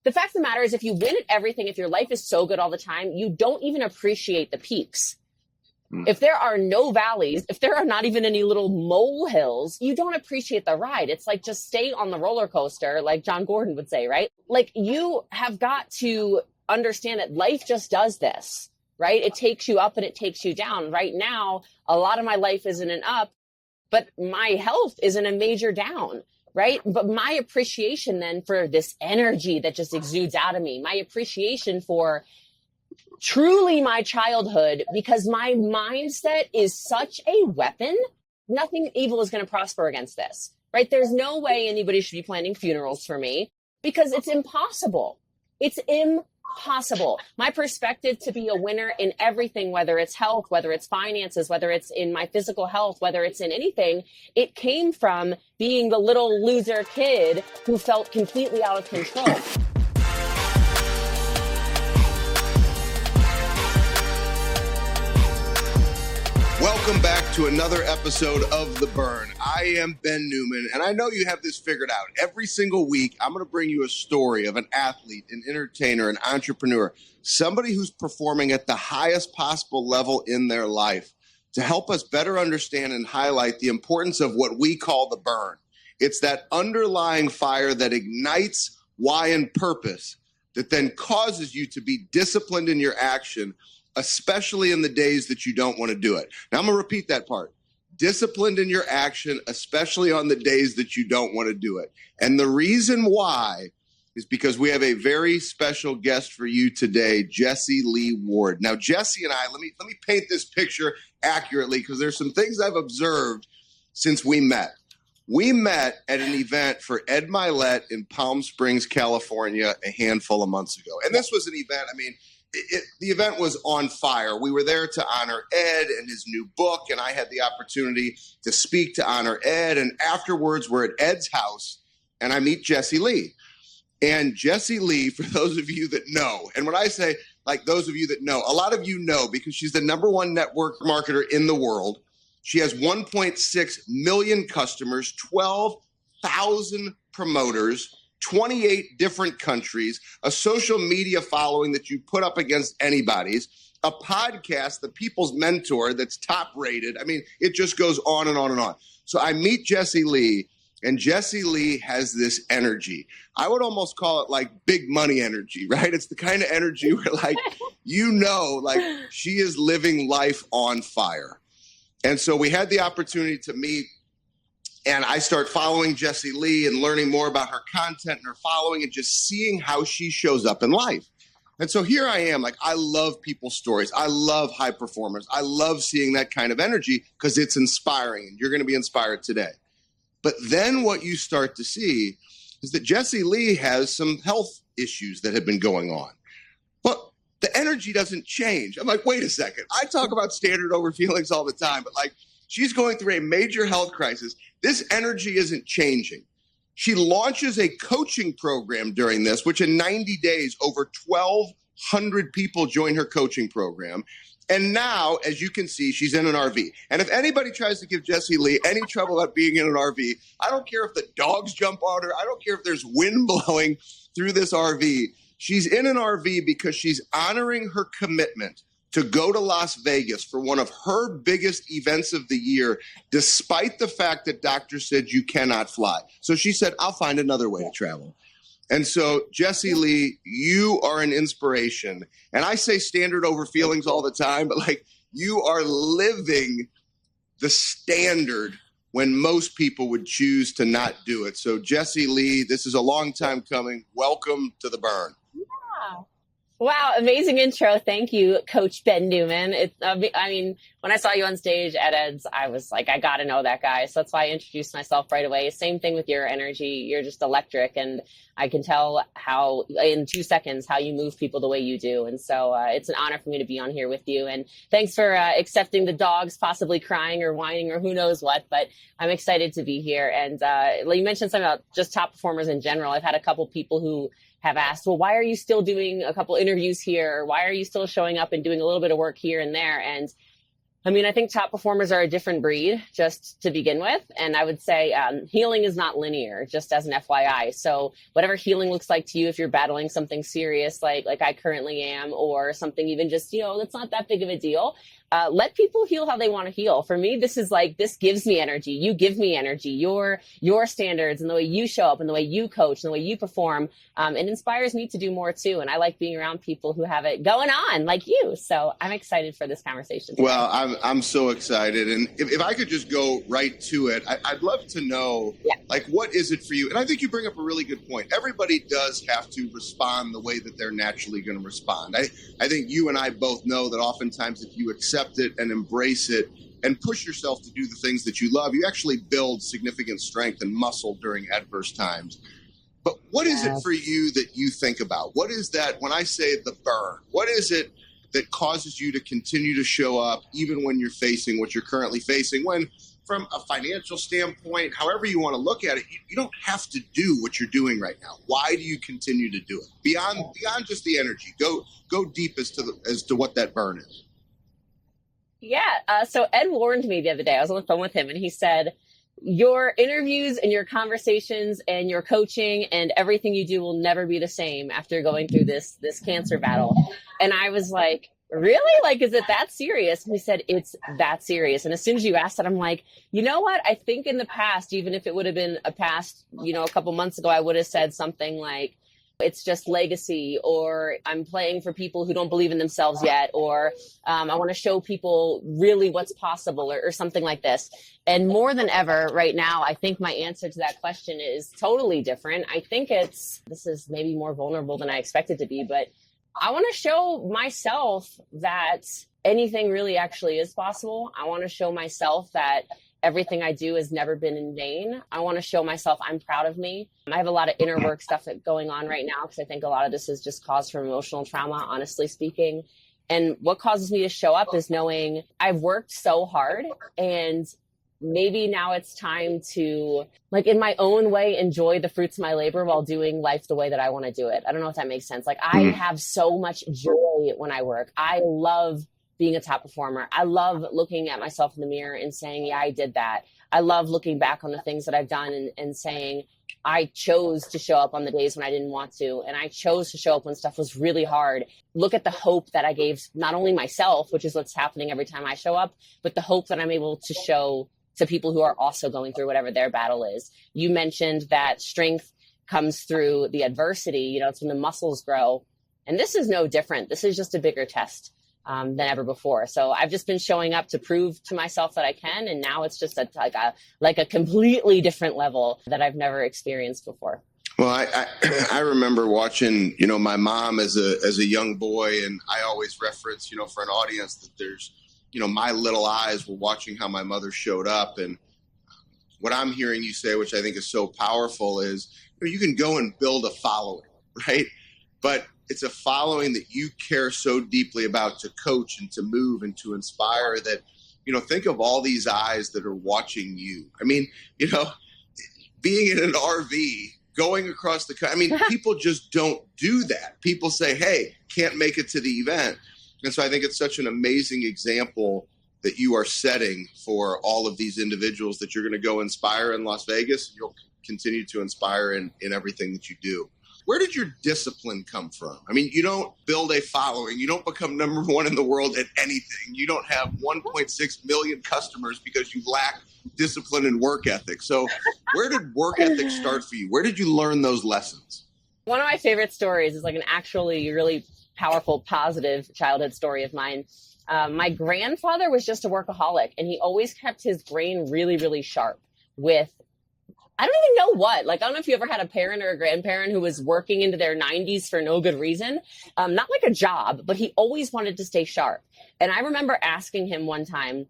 the fact of the matter is, if you win at everything, if your life is so good all the time, you don't even appreciate the peaks. If there are no valleys, if there are not even any little molehills, you don't appreciate the ride. It's like, just stay on the roller coaster, like John Gordon would say, right? Like, you have got to understand that life just does this, right? It takes you up and it takes you down. Right now, a lot of my life is in an up, but my health is in a major down, right? But my appreciation then for this energy that just exudes out of me, my appreciation for truly my childhood, because my mindset is such a weapon. Nothing evil is going to prosper against this, right? There's no way anybody should be planning funerals for me, because it's impossible. It's impossible. My perspective to be a winner in everything, whether it's health, whether it's finances, whether it's in my physical health, whether it's in anything, it came from being the little loser kid who felt completely out of control. Welcome back to another episode of The Burn. I am Ben Newman, and I know you have this figured out. Every single week, I'm going to bring you a story of an athlete, an entertainer, an entrepreneur, somebody who's performing at the highest possible level in their life, to help us better understand and highlight the importance of what we call the burn. It's that underlying fire that ignites why and purpose that then causes you to be disciplined in your action, especially in the days that you don't want to do it. Now, I'm going to repeat that part. Disciplined in your action, especially on the days that you don't want to do it. And the reason why is because we have a very special guest for you today, Jessie Lee Ward. Now, Jessie and I, let me paint this picture accurately, because there's some things I've observed since we met. We met at an event for Ed Milet in Palm Springs, California, a handful of months ago. And this was an event, the event was on fire. We were there to honor Ed and his new book, and I had the opportunity to speak to honor Ed. And afterwards, we're at Ed's house, and I meet Jessie Lee. And Jessie Lee, for those of you that know, and when I say, like, those of you that know, a lot of you know, because she's the #1 network marketer in the world. She has 1.6 million customers, 12,000 promoters, 28 different countries, a social media following that you put up against anybody's, a podcast, The People's Mentor, that's top rated. It just goes on and on and on. So I meet Jessie Lee, and Jessie Lee has this energy. I would almost call it like big money energy, right? It's the kind of energy where, like, she is living life on fire. And so we had the opportunity to meet. And I start following Jessie Lee and learning more about her content and her following and just seeing how she shows up in life. And so here I am, like, I love people's stories. I love high performers. I love seeing that kind of energy because it's inspiring, and you're going to be inspired today. But then what you start to see is that Jessie Lee has some health issues that have been going on. Well, the energy doesn't change. I'm like, wait a second. I talk about standard over feelings all the time, but, like, she's going through a major health crisis. This energy isn't changing. She launches a coaching program during this, which in 90 days, over 1,200 people join her coaching program. And now, as you can see, she's in an RV. And if anybody tries to give Jessie Lee any trouble about being in an RV, I don't care if the dogs jump on her. I don't care if there's wind blowing through this RV. She's in an RV because she's honoring her commitment to go to Las Vegas for one of her biggest events of the year, despite the fact that doctors said you cannot fly. So she said, I'll find another way to travel. And so, Jessie Lee, you are an inspiration. And I say standard over feelings all the time, but, like, you are living the standard when most people would choose to not do it. So, Jessie Lee, this is a long time coming. Welcome to The Burn. Yeah. Wow, amazing intro. Thank you, Coach Ben Newman. When I saw you on stage at Ed's, I was like, I got to know that guy. So that's why I introduced myself right away. Same thing with your energy. You're just electric. And I can tell how, in 2 seconds, how you move people the way you do. And so it's an honor for me to be on here with you. And thanks for accepting the dogs possibly crying or whining or who knows what. But I'm excited to be here. And you mentioned something about just top performers in general. I've had a couple people who have asked, well, why are you still doing a couple interviews here? Or why are you still showing up and doing a little bit of work here and there? And I mean, I think top performers are a different breed just to begin with. And I would say healing is not linear, just as an FYI. So whatever healing looks like to you, if you're battling something serious, like I currently am, or something even just, that's not that big of a deal. Let people heal how they want to heal. For me, this gives me energy. You give me energy. Your standards and the way you show up and the way you coach and the way you perform, it inspires me to do more too. And I like being around people who have it going on like you. So I'm excited for this conversation today. Well, I'm so excited. And if I could just go right to it, I'd love to know, what is it for you? And I think you bring up a really good point. Everybody does have to respond the way that they're naturally going to respond. I think you and I both know that oftentimes if you accept it and embrace it and push yourself to do the things that you love, you actually build significant strength and muscle during adverse times. But what is it for you that you think about? What is that, when I say the burn, what is it that causes you to continue to show up even when you're facing what you're currently facing? When, from a financial standpoint, however you want to look at it, you don't have to do what you're doing right now. Why do you continue to do it? Beyond just the energy, go deep as to what that burn is. Yeah. So Ed warned me the other day. I was on the phone with him and he said, your interviews and your conversations and your coaching and everything you do will never be the same after going through this cancer battle. And I was like, really? Like, is it that serious? And he said, it's that serious. And as soon as you asked that, I'm like, you know what? I think in the past, even if it would have been a couple months ago, I would have said something like, it's just legacy, or I'm playing for people who don't believe in themselves yet, or I want to show people really what's possible, or something like this. And more than ever right now, I think my answer to that question is totally different. I think this is maybe more vulnerable than I expected to be, but I want to show myself that anything really actually is possible. I want to show myself that everything I do has never been in vain. I want to show myself I'm proud of me. I have a lot of inner work stuff going on right now because I think a lot of this is just caused from emotional trauma, honestly speaking. And what causes me to show up is knowing I've worked so hard, and maybe now it's time to, in my own way, enjoy the fruits of my labor while doing life the way that I want to do it. I don't know if that makes sense. I have so much joy when I work. I love being a top performer. I love looking at myself in the mirror and saying, yeah, I did that. I love looking back on the things that I've done and saying, I chose to show up on the days when I didn't want to. And I chose to show up when stuff was really hard. Look at the hope that I gave not only myself, which is what's happening every time I show up, but the hope that I'm able to show to people who are also going through whatever their battle is. You mentioned that strength comes through the adversity. It's when the muscles grow. And this is no different. This is just a bigger test than ever before. So I've just been showing up to prove to myself that I can. And now it's just like a completely different level that I've never experienced before. Well, I remember watching, my mom as a young boy, and I always reference, for an audience that there's, my little eyes were watching how my mother showed up. And what I'm hearing you say, which I think is so powerful, is you can go and build a following, right? But it's a following that you care so deeply about to coach and to move and to inspire that, think of all these eyes that are watching you. I mean, being in an RV, going across the country, people just don't do that. People say, hey, can't make it to the event. And so I think it's such an amazing example that you are setting for all of these individuals that you're going to go inspire in Las Vegas. And you'll continue to inspire in everything that you do. Where did your discipline come from? You don't build a following. You don't become number one in the world at anything. You don't have 1.6 million customers because you lack discipline and work ethic. So where did work ethic start for you? Where did you learn those lessons? One of my favorite stories is an actually really powerful, positive childhood story of mine. My grandfather was just a workaholic, and he always kept his brain really, really sharp with, I don't even know what. I don't know if you ever had a parent or a grandparent who was working into their 90s for no good reason. Not like a job, but he always wanted to stay sharp. And I remember asking him one time,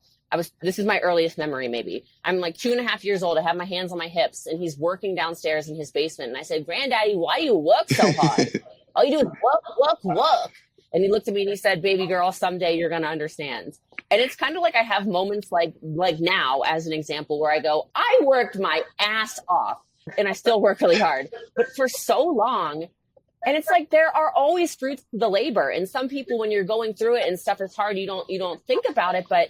this is my earliest memory maybe. I'm 2.5 years old. I have my hands on my hips, and he's working downstairs in his basement. And I said, Granddaddy, why do you work so hard? All you do is work. And he looked at me and he said, baby girl, someday you're going to understand. And it's kind of I have moments like now as an example where I go, I worked my ass off and I still work really hard, but for so long. And it's there are always fruits to the labor. And some people, when you're going through it and stuff is hard, you don't think about it. But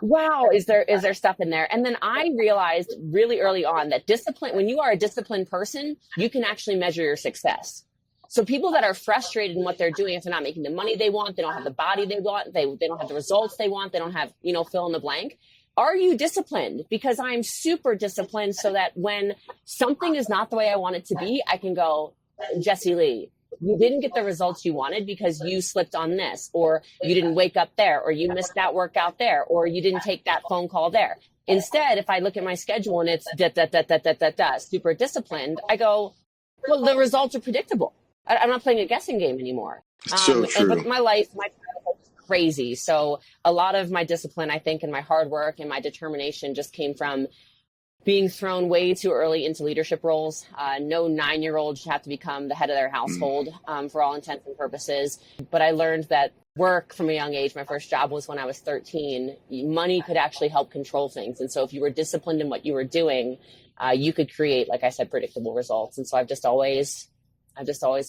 wow, is there stuff in there? And then I realized really early on that discipline, when you are a disciplined person, you can actually measure your success. So people that are frustrated in what they're doing, if they're not making the money they want, they don't have the body they want, they don't have the results they want, they don't have, fill in the blank. Are you disciplined? Because I'm super disciplined so that when something is not the way I want it to be, I can go, Jessie Lee, you didn't get the results you wanted because you slipped on this, or you didn't wake up there, or you missed that workout there, or you didn't take that phone call there. Instead, if I look at my schedule and it's super disciplined, I go, well, the results are predictable. I'm not playing a guessing game anymore. So true. But my life is crazy. So a lot of my discipline, I think, and my hard work and my determination just came from being thrown way too early into leadership roles. No 9-year-old should have to become the head of their household for all intents and purposes. But I learned that work from a young age, my first job was when I was 13, money could actually help control things. And so if you were disciplined in what you were doing, you could create, like I said, predictable results. And so I've just always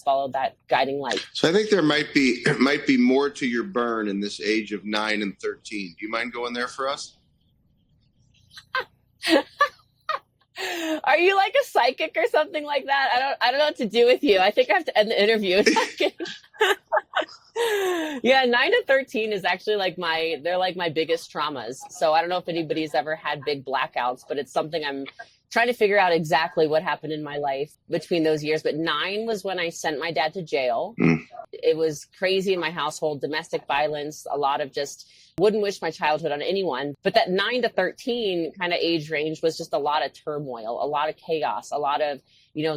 followed that guiding light. So I think there might be more to your burn in this age of 9 and 13. Do you mind going there for us? Are you like a psychic or something like that? I don't know what to do with you. I think I have to end the interview. Yeah, 9 to 13 is actually they're my biggest traumas. So I don't know if anybody's ever had big blackouts, but it's something I'm trying to figure out exactly what happened in my life between those years. But 9 was when I sent my dad to jail. It was crazy in my household, domestic violence, a lot of just wouldn't wish my childhood on anyone. But that 9 to 13 kind of age range was just a lot of turmoil, a lot of chaos, a lot of,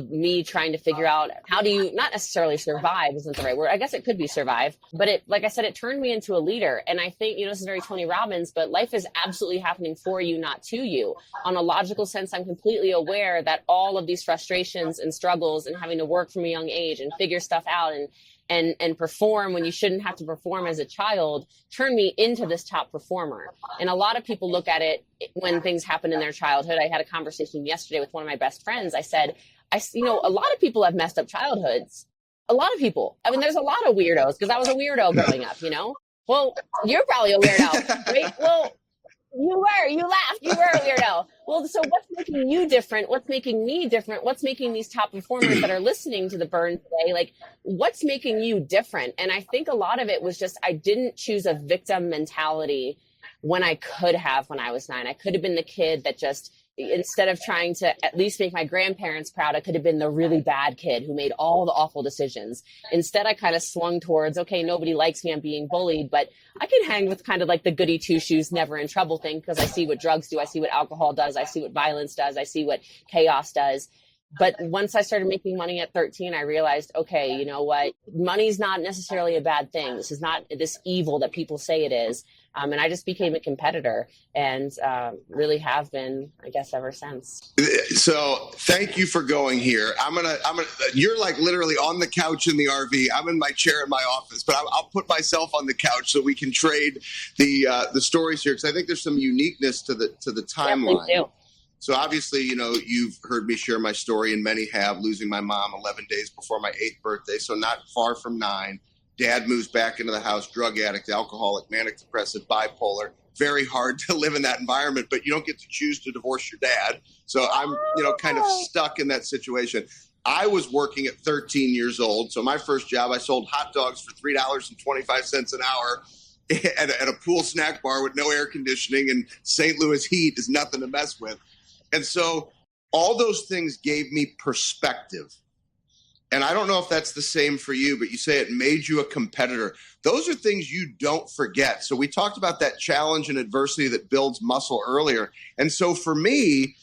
me trying to figure out how do you not necessarily survive isn't the right word. I guess it could be survive, but like I said, it turned me into a leader. And I think, this is very Tony Robbins, but life is absolutely happening for you, not to you. On a logical sense, I'm completely aware that all of these frustrations and struggles and having to work from a young age and figure stuff out and perform when you shouldn't have to perform as a child turned me into this top performer. And a lot of people look at it when things happen in their childhood. I had a conversation yesterday with one of my best friends. I said, a lot of people have messed up childhoods. A lot of people. I mean, there's a lot of weirdos because I was a weirdo growing up, Well, you're probably a weirdo, right? Well, you laughed. You were a weirdo. Well, so what's making you different? What's making me different? What's making these top performers that are listening to the burn today? What's making you different? And I think a lot of it was just, I didn't choose a victim mentality when I could have when I was 9. I could have been the kid that just, instead of trying to at least make my grandparents proud, I could have been the really bad kid who made all the awful decisions. Instead, I kind of swung towards, okay, nobody likes me, I'm being bullied, but I can hang with kind of like the goody two-shoes, never in trouble thing because I see what drugs do, I see what alcohol does, I see what violence does, I see what chaos does. But once I started making money at 13, I realized, okay, you know what? Money's not necessarily a bad thing. This is not this evil that people say it is. And I just became a competitor and really have been, I guess, ever since. So thank you for going here. You're like literally on the couch in the RV. I'm in my chair in my office, but I'll put myself on the couch so we can trade the stories here. Because I think there's some uniqueness to the timeline. Yeah, so obviously, you've heard me share my story, and many have, losing my mom 11 days before my 8th birthday. So not far from 9. Dad moves back into the house, drug addict, alcoholic, manic depressive, bipolar. Very hard to live in that environment, but you don't get to choose to divorce your dad. So I'm, kind of stuck in that situation. I was working at 13 years old. So my first job, I sold hot dogs for $3.25 an hour at a pool snack bar with no air conditioning, and St. Louis heat is nothing to mess with. And so all those things gave me perspective. And I don't know if that's the same for you, but you say it made you a competitor. Those are things you don't forget. So we talked about that challenge and adversity that builds muscle earlier. And so for me,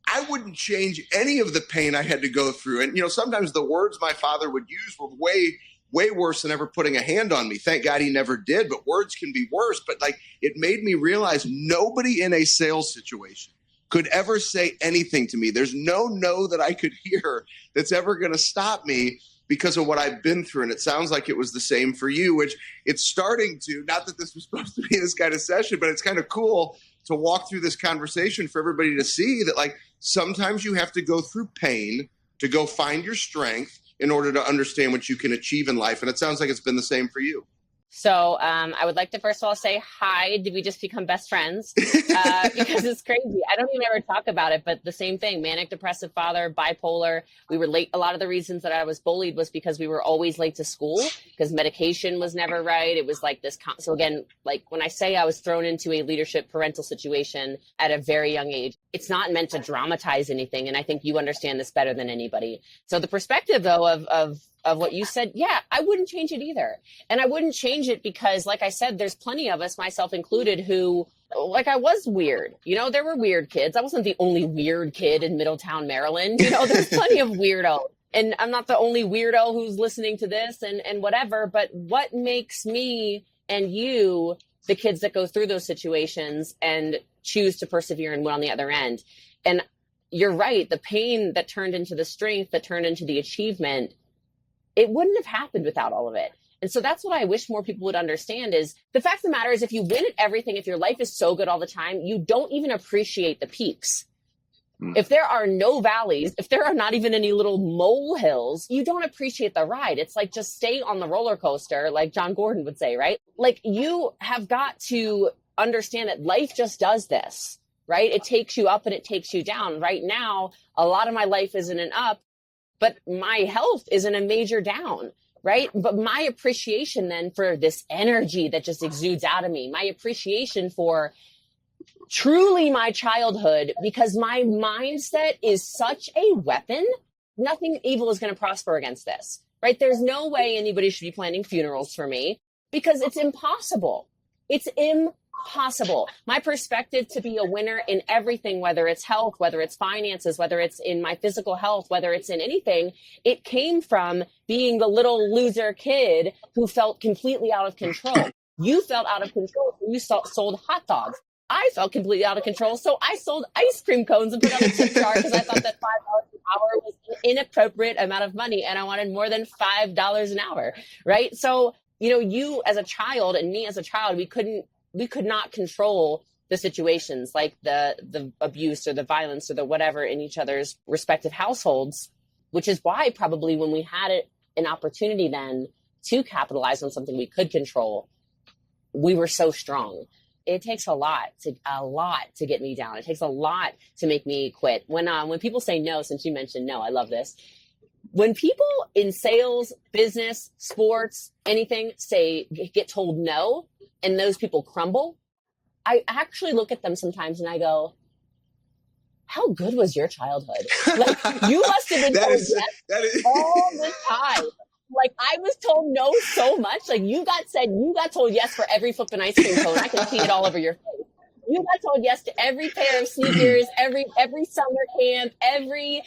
I wouldn't change any of the pain I had to go through. And, sometimes the words my father would use were way worse than ever putting a hand on me. Thank God he never did, but words can be worse. But it made me realize nobody in a sales situation could ever say anything to me. There's no that I could hear that's ever going to stop me because of what I've been through. And it sounds like it was the same for you, which it's starting to, not that this was supposed to be this kind of session, but it's kind of cool to walk through this conversation for everybody to see that sometimes you have to go through pain to go find your strength in order to understand what you can achieve in life. And it sounds like it's been the same for you. So I would like to first of all say hi. Did we just become best friends? Because it's crazy. I don't even ever talk about it, but the same thing, manic depressive father, bipolar. We were late. A lot of the reasons that I was bullied was because we were always late to school because medication was never right. It was like this. So again, like when I say I was thrown into a leadership parental situation at a very young age, it's not meant to dramatize anything. And I think you understand this better than anybody. So the perspective though of what you said, yeah, I wouldn't change it either. And I wouldn't change it because, like I said, there's plenty of us, myself included, who, like, I was weird. You know, there were weird kids. I wasn't the only weird kid in Middletown, Maryland. You know, there's plenty of weirdos. And I'm not the only weirdo who's listening to this and whatever. But what makes me and you the kids that go through those situations and choose to persevere and win on the other end? And you're right. The pain that turned into the strength, that turned into the achievement, it wouldn't have happened without all of it. And so that's what I wish more people would understand is the fact of the matter is if you win at everything, if your life is so good all the time, you don't even appreciate the peaks. If there are no valleys, if there are not even any little molehills, you don't appreciate the ride. It's like just stay on the roller coaster, like John Gordon would say, right? Like you have got to understand that life just does this, right? It takes you up and it takes you down. Right now, a lot of my life is in an up, but my health is in a major down, right? But my appreciation then for this energy that just exudes out of me, my appreciation for truly my childhood, because my mindset is such a weapon, nothing evil is going to prosper against this, right? There's no way anybody should be planning funerals for me because it's impossible. It's impossible. My perspective to be a winner in everything, whether it's health, whether it's finances, whether it's in my physical health, whether it's in anything, it came from being the little loser kid who felt completely out of control. You felt out of control. You sold hot dogs. I felt completely out of control. So I sold ice cream cones and put on a tip jar because I thought that $5 an hour was an inappropriate amount of money. And I wanted more than $5 an hour. Right. So, you know, you as a child and me as a child, we could not control the situations like the abuse or the violence or the whatever in each other's respective households, which is why probably when we had an opportunity then to capitalize on something we could control, we were so strong. It takes a lot to get me down. It takes a lot to make me quit. When people say no, since you mentioned no, I love this. When people in sales, business, sports, anything get told no, and those people crumble, I actually look at them sometimes and I go, how good was your childhood? Like you must have been told yes all the time. Like I was told no so much. Like you got told yes for every flippin' ice cream cone. I can see it all over your face. You got told yes to every pair of sneakers, every summer camp, every,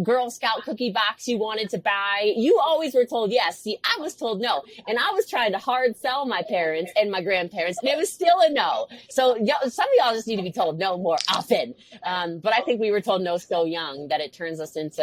Girl Scout cookie box you wanted to buy. You always were told yes. See, I was told no. And I was trying to hard sell my parents and my grandparents, and it was still a no. So some of y'all just need to be told no more often. But I think we were told no so young that it turns us into,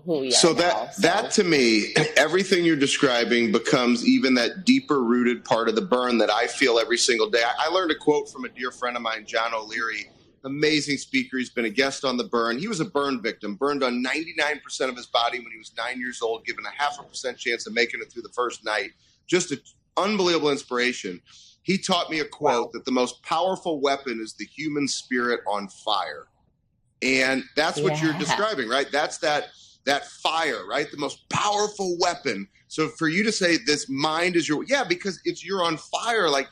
who we are. So now. that to me, everything you're describing becomes even that deeper rooted part of the burn that I feel every single day. I learned a quote from a dear friend of mine, John O'Leary, amazing speaker. He's been a guest on The Burn. He was a burn victim, burned on 99% of his body when he was 9 years old, given a 0.5% chance of making it through the first night. Just an unbelievable inspiration. He taught me a quote that the most powerful weapon is the human spirit on fire. And that's what you're describing, right? That's that fire, right? The most powerful weapon. So for you to say this mind is because you're on fire, like,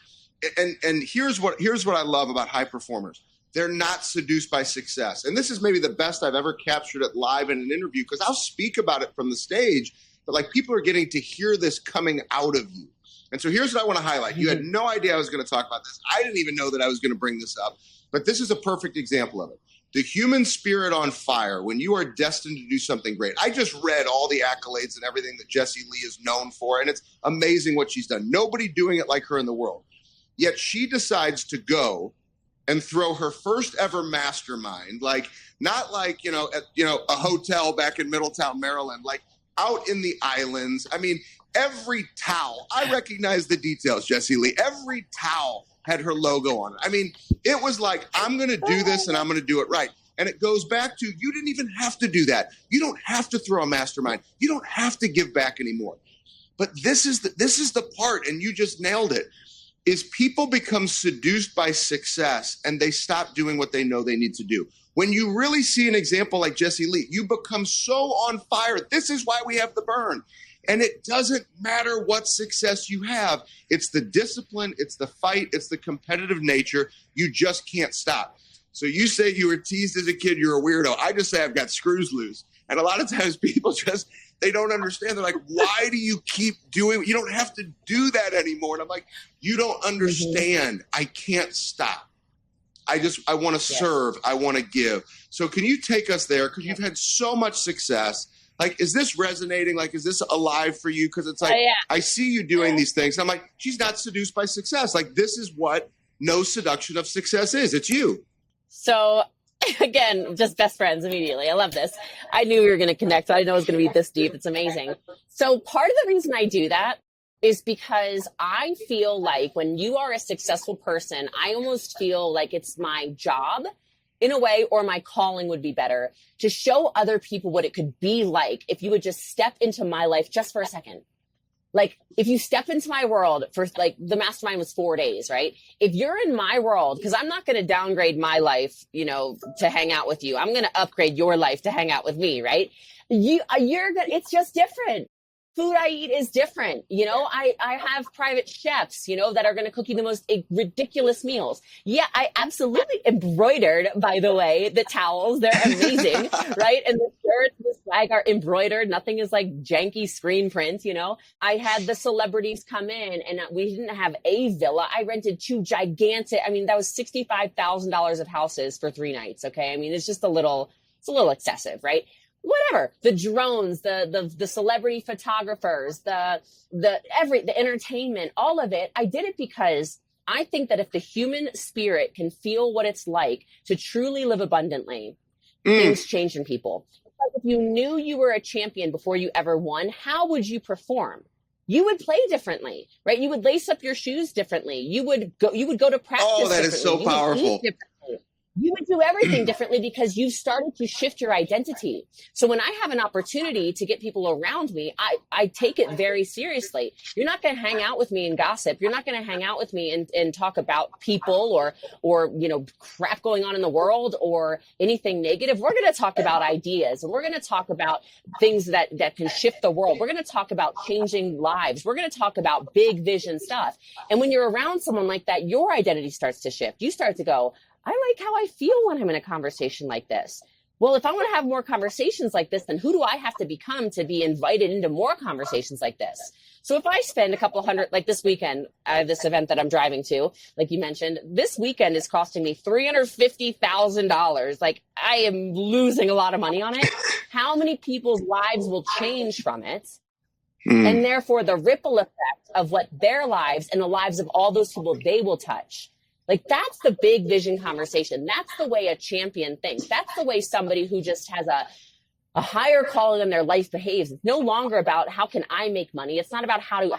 and here's what I love about high performers. They're not seduced by success. And this is maybe the best I've ever captured it live in an interview, because I'll speak about it from the stage, but like people are getting to hear this coming out of you. And so here's what I want to highlight. You had no idea I was going to talk about this. I didn't even know that I was going to bring this up, but this is a perfect example of it. The human spirit on fire, when you are destined to do something great. I just read all the accolades and everything that Jessie Lee is known for, and it's amazing what she's done. Nobody doing it like her in the world. Yet she decides to go and throw her first ever mastermind, not like, at a hotel back in Middletown, Maryland, like out in the islands. I mean, every towel, I recognize the details, Jessie Lee. Every towel had her logo on it. I mean, it was like, I'm going to do this and I'm going to do it right. And it goes back to, you didn't even have to do that. You don't have to throw a mastermind. You don't have to give back anymore. But this is the part, and you just nailed it, is people become seduced by success and they stop doing what they know they need to do. When you really see an example like Jessie Lee, you become so on fire. This is why we have the burn. And it doesn't matter what success you have. It's the discipline, it's the fight, it's the competitive nature. You just can't stop. So you say you were teased as a kid, you're a weirdo. I just say I've got screws loose. And a lot of times people just, they don't understand. They're like, why do you keep doing, you don't have to do that anymore. And I'm like, you don't understand. I can't stop. I want to serve. I want to give. So can you take us there? Because you've had so much success. Like, is this resonating? Like, is this alive for you? Because it's like, I see you doing these things. I'm like, she's not seduced by success. Like, this is what no seduction of success is. It's you. So again, just best friends immediately. I love this. I knew we were going to connect. I didn't know it was going to be this deep. It's amazing. So part of the reason I do that is because I feel like when you are a successful person, I almost feel like it's my job in a way, or my calling would be better, to show other people what it could be like if you would just step into my life just for a second. Like, if you step into my world for, like, the mastermind was 4 days, right? If you're in my world, because I'm not going to downgrade my life, you know, to hang out with you. I'm going to upgrade your life to hang out with me, right? You're good. It's just different. Food I eat is different. You know, I have private chefs, you know, that are going to cook you the most ridiculous meals. Yeah, I absolutely embroidered, by the way, the towels. They're amazing, right? And the shirts, the swag are embroidered. Nothing is like janky screen print, you know. I had the celebrities come in, and we didn't have a villa. I rented 2 gigantic, I mean, that was $65,000 of houses for 3 nights, okay? I mean, it's a little excessive, right? Whatever, the drones, the celebrity photographers, the entertainment, all of it. I did it because I think that if the human spirit can feel what it's like to truly live abundantly, things change in people. Because if you knew you were a champion before you ever won, how would you perform? You would play differently, right? You would lace up your shoes differently. You would go to practice. Oh, that is so powerful. You would do everything differently because you've started to shift your identity. So when I have an opportunity to get people around me, I take it very seriously. You're not going to hang out with me and gossip. You're not going to hang out with me and talk about people or, you know, crap going on in the world or anything negative. We're going to talk about ideas, and we're going to talk about things that can shift the world. We're going to talk about changing lives. We're going to talk about big vision stuff. And when you're around someone like that, your identity starts to shift. You start to go, I like how I feel when I'm in a conversation like this. Well, if I want to have more conversations like this, then who do I have to become to be invited into more conversations like this? So if I spend a couple hundred, like this weekend, I have this event that I'm driving to, like you mentioned, this weekend is costing me $350,000. Like, I am losing a lot of money on it. How many people's lives will change from it? And therefore the ripple effect of what their lives and the lives of all those people they will touch. Like, that's the big vision conversation. That's the way a champion thinks. That's the way somebody who just has a higher calling in their life behaves. It's no longer about how can I make money. It's not about how do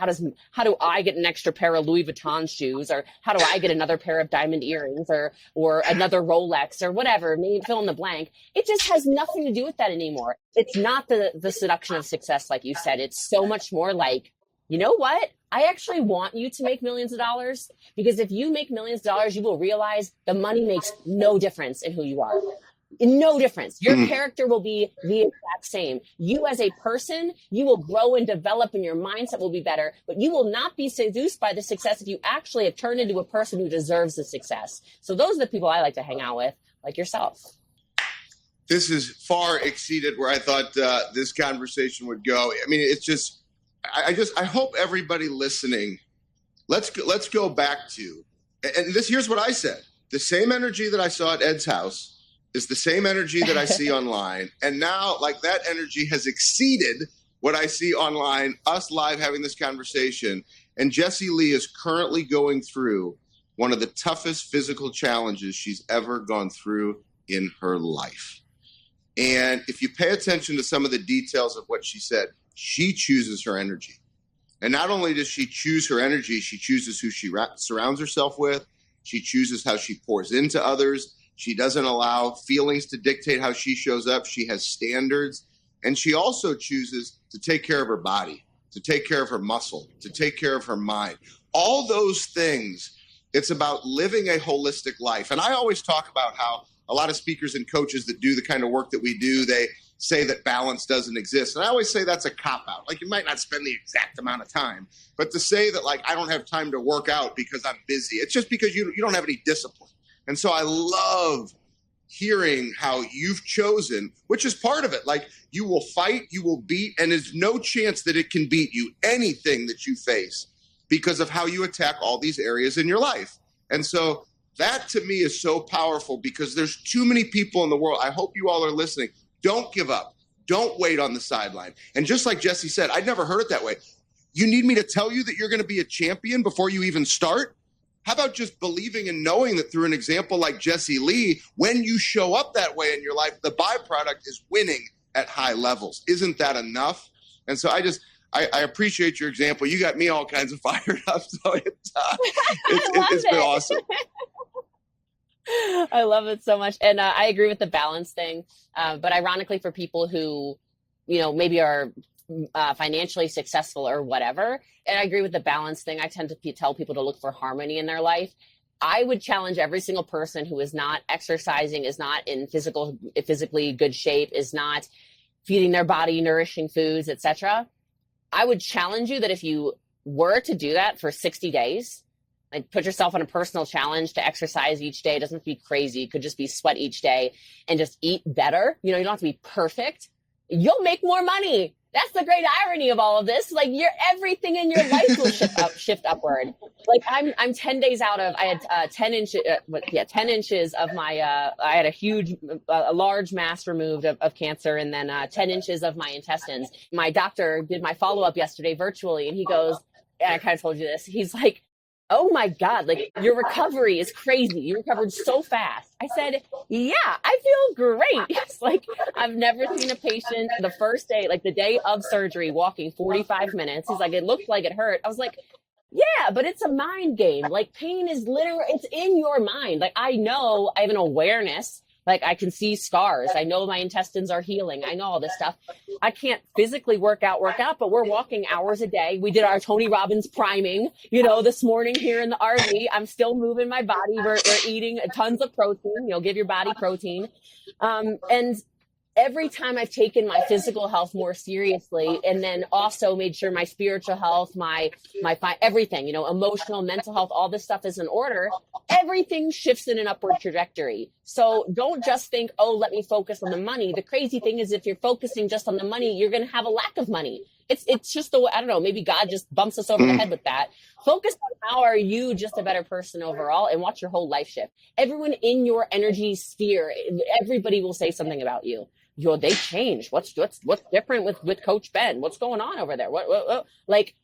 I get an extra pair of Louis Vuitton shoes, or how do I get another pair of diamond earrings, or another Rolex, or whatever, maybe fill in the blank. It just has nothing to do with that anymore. It's not the seduction of success, like you said. It's so much more like, you know what? I actually want you to make millions of dollars, because if you make millions of dollars, you will realize the money makes no difference in who you are. No difference. Your character will be the exact same. You as a person, you will grow and develop, and your mindset will be better, but you will not be seduced by the success if you actually have turned into a person who deserves the success. So those are the people I like to hang out with, like yourself. This is far exceeded where I thought this conversation would go. I mean, it's just, I hope everybody listening, let's go back to, and here's what I said. The same energy that I saw at Ed's house is the same energy that I see online. And now, like, that energy has exceeded what I see online, us live having this conversation. And Jessie Lee is currently going through one of the toughest physical challenges she's ever gone through in her life. And if you pay attention to some of the details of what she said, she chooses her energy. And not only does she choose her energy, she chooses who she surrounds herself with. She chooses how she pours into others. She doesn't allow feelings to dictate how she shows up. She has standards. And she also chooses to take care of her body. to take care of her muscle, to take care of her mind. All those things, it's about living a holistic life. And I always talk about how a lot of speakers and coaches that do the kind of work that we do, they say that balance doesn't exist. And I always say that's a cop-out. Like, you might not spend the exact amount of time, but to say that, like, I don't have time to work out because I'm busy, it's just because you don't have any discipline. And so I love hearing how you've chosen, which is part of it. Like, you will fight, you will beat, and there's no chance that it can beat you, anything that you face, because of how you attack all these areas in your life. And so that to me is so powerful, because there's too many people in the world. I hope you all are listening. Don't give up. Don't wait on the sideline. And just like Jessie said, I'd never heard it that way. You need me to tell you that you're going to be a champion before you even start? How about just believing and knowing that through an example like Jessie Lee, when you show up that way in your life, the byproduct is winning at high levels. Isn't that enough? And so I appreciate your example. You got me all kinds of fired up. So it's been awesome. I love it so much. And I agree with the balance thing. But ironically, for people who, maybe are financially successful or whatever, and I agree with the balance thing, I tend to tell people to look for harmony in their life. I would challenge every single person who is not exercising, is not in physically good shape, is not feeding their body nourishing foods, etc. I would challenge you that if you were to do that for 60 days, like, put yourself on a personal challenge to exercise each day. It doesn't have to be crazy. It could just be sweat each day and just eat better. You don't have to be perfect. You'll make more money. That's the great irony of all of this. Like, everything in your life will shift upward. Like, I'm 10 days out of, I had 10 inches of my, I had a large mass removed of cancer, and then 10 inches of my intestines. My doctor did my follow-up yesterday virtually, and he goes, and I kind of told you this, he's like, oh my God, like, your recovery is crazy. You recovered so fast. I said, yeah, I feel great. It's like, I've never seen a patient the first day, like the day of surgery, walking 45 minutes. He's like, it looked like it hurt. I was like, yeah, but it's a mind game. Like, pain is literally, it's in your mind. Like, I know, I have an awareness. Like, I can see scars. I know my intestines are healing. I know all this stuff. I can't physically work out, but we're walking hours a day. We did our Tony Robbins priming, this morning here in the RV. I'm still moving my body. We're eating tons of protein, give your body protein. And every time I've taken my physical health more seriously, and then also made sure my spiritual health, my everything, emotional, mental health, all this stuff is in order, everything shifts in an upward trajectory. So don't just think, oh, let me focus on the money. The crazy thing is, if you're focusing just on the money, you're going to have a lack of money. It's just the way, I don't know, maybe God just bumps us over the head with that. Focus on how are you just a better person overall, and watch your whole life shift. Everyone in your energy sphere, everybody will say something about you. They changed. What's different with Coach Ben? What's going on over there? What? Like,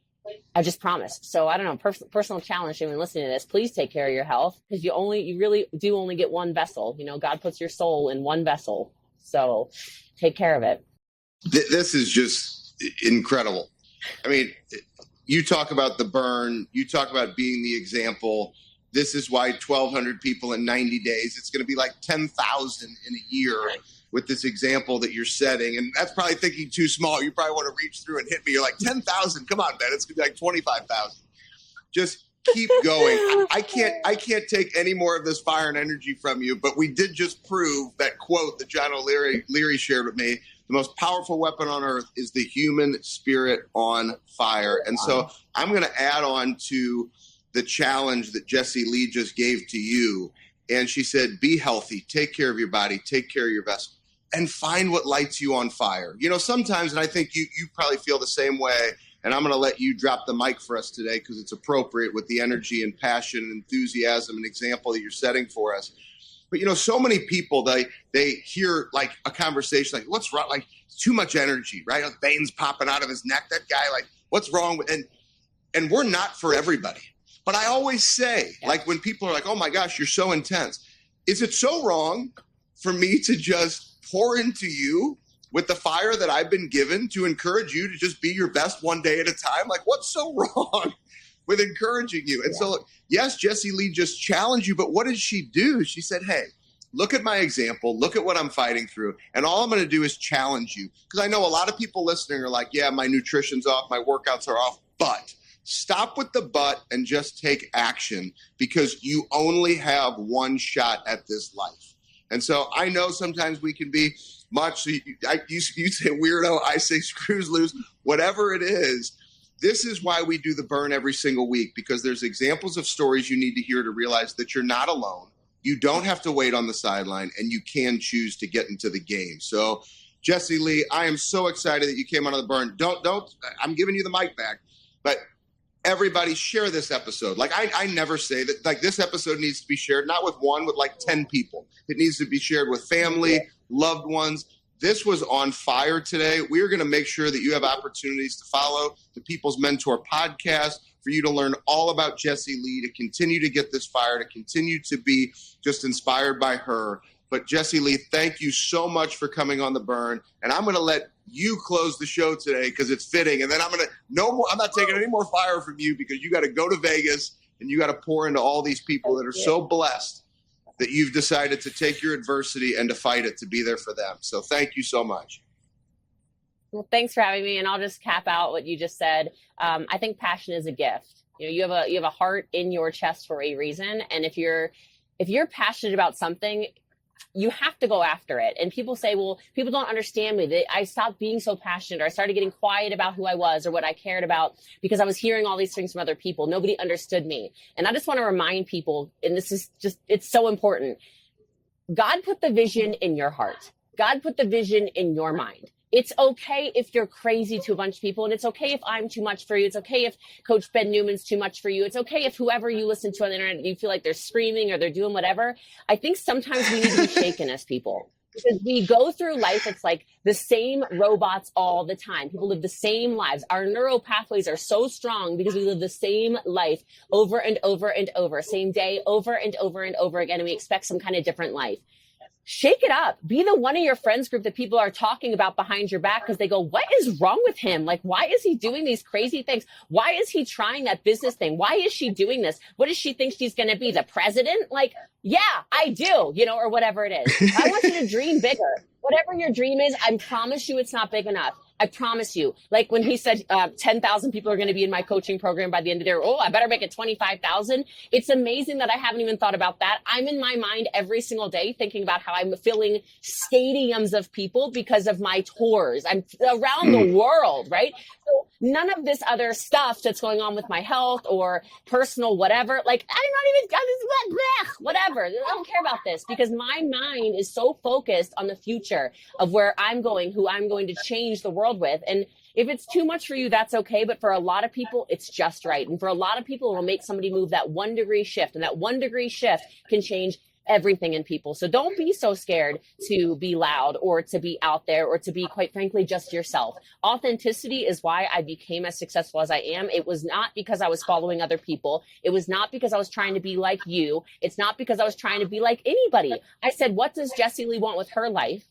I just promised. So I don't know, personal challenge to anyone listening to this, please take care of your health, because you really do only get one vessel. God puts your soul in one vessel. So take care of it. This is just incredible. I mean, you talk about the burn, you talk about being the example. This is why 1,200 people in 90 days, it's going to be like 10,000 in a year with this example that you're setting. And that's probably thinking too small. You probably want to reach through and hit me. You're like, 10,000, come on, man. It's going to be like 25,000. Just keep going. I can't take any more of this fire and energy from you, but we did just prove that quote that John O'Leary shared with me. The most powerful weapon on earth is the human spirit on fire. And so I'm going to add on to the challenge that Jessie Lee just gave to you. And she said, be healthy, take care of your body, take care of your vessel, and find what lights you on fire. Sometimes, and I think you probably feel the same way, and I'm going to let you drop the mic for us today because it's appropriate with the energy and passion and enthusiasm and example that you're setting for us. But, so many people, they hear like a conversation like, what's wrong? Like, too much energy, right? Like, veins popping out of his neck. That guy, like, what's wrong with, and we're not for everybody. But I always say, like, when people are like, oh my gosh, you're so intense. Is it so wrong for me to just pour into you with the fire that I've been given to encourage you to just be your best one day at a time? Like, what's so wrong with encouraging you? And so, yes, Jessie Lee just challenged you, but what did she do? She said, hey, look at my example, look at what I'm fighting through. And all I'm going to do is challenge you. Because I know a lot of people listening are like, yeah, my nutrition's off, my workouts are off, but stop with the but and just take action, because you only have one shot at this life. And so I know sometimes we can be much, you say weirdo, I say screws loose, whatever it is. This is why we do the burn every single week, because there's examples of stories you need to hear to realize that you're not alone. You don't have to wait on the sideline, and you can choose to get into the game. So, Jessie Lee, I am so excited that you came onto the burn. I'm giving you the mic back, but everybody share this episode. Like I never say that, like, this episode needs to be shared, not with one, with like 10 people. It needs to be shared with family, loved ones. This was on fire today. We're going to make sure that you have opportunities to follow the People's Mentor podcast, for you to learn all about Jessie Lee, to continue to get this fire, to continue to be just inspired by her. But Jessie Lee, thank you so much for coming on the burn. And I'm going to let you close the show today because it's fitting. And then I'm not taking any more fire from you, because you got to go to Vegas and you got to pour into all these people that are so blessed that you've decided to take your adversity and to fight it, to be there for them. So thank you so much. Well, thanks for having me. And I'll just cap out what you just said. I think passion is a gift. You have a heart in your chest for a reason. And if you're passionate about something, you have to go after it. And people say, well, people don't understand me. I stopped being so passionate, or I started getting quiet about who I was or what I cared about because I was hearing all these things from other people. Nobody understood me. And I just want to remind people, and this is just, it's so important. God put the vision in your heart. God put the vision in your mind. It's okay if you're crazy to a bunch of people, and it's okay if I'm too much for you. It's okay if Coach Ben Newman's too much for you. It's okay if whoever you listen to on the internet, you feel like they're screaming or they're doing whatever. I think sometimes we need to be shaken as people, because we go through life. It's like the same robots all the time. People live the same lives. Our neural pathways are so strong because we live the same life over and over and over, same day over and over and over again. And we expect some kind of different life. Shake it up. Be the one in your friends group that people are talking about behind your back because they go, what is wrong with him? Like, why is he doing these crazy things? Why is he trying that business thing? Why is she doing this? What does she think she's going to be, the president? Like, yeah, I do, or whatever it is. I want you to dream bigger. Whatever your dream is, I promise you it's not big enough. I promise you. Like when he said 10,000 people are going to be in my coaching program by the end of the year. Oh, I better make it 25,000. It's amazing that I haven't even thought about that. I'm in my mind every single day thinking about how I'm filling stadiums of people because of my tours. I'm around the world, right? So none of this other stuff that's going on with my health or personal whatever, like I'm not even, whatever. I don't care about this because my mind is so focused on the future of where I'm going, who I'm going to change the world with. And if it's too much for you, that's okay. But for a lot of people, it's just right. And for a lot of people, it will make somebody move that 1 degree shift. And that 1 degree shift can change everything in people. So don't be so scared to be loud or to be out there or to be, quite frankly, just yourself. Authenticity is why I became as successful as I am. It was not because I was following other people. It was not because I was trying to be like you. It's not because I was trying to be like anybody. I said, what does Jessie Lee want with her life?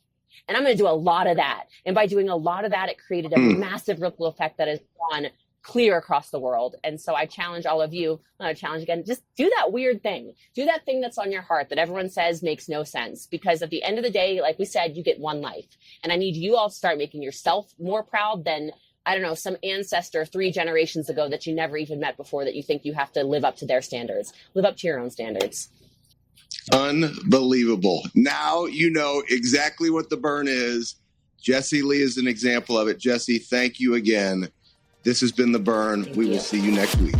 And I'm going to do a lot of that. And by doing a lot of that, it created a massive ripple effect that has gone clear across the world. And so I challenge all of you, challenge again, just do that weird thing. Do that thing that's on your heart that everyone says makes no sense. Because at the end of the day, like we said, you get one life. And I need you all to start making yourself more proud than, I don't know, some ancestor 3 generations ago that you never even met before that you think you have to live up to their standards. Live up to your own standards. Unbelievable. Now you know exactly what the burn is. Jessie Lee is an example of it. Jessie, thank you again. This has been The Burn. We will see you next week.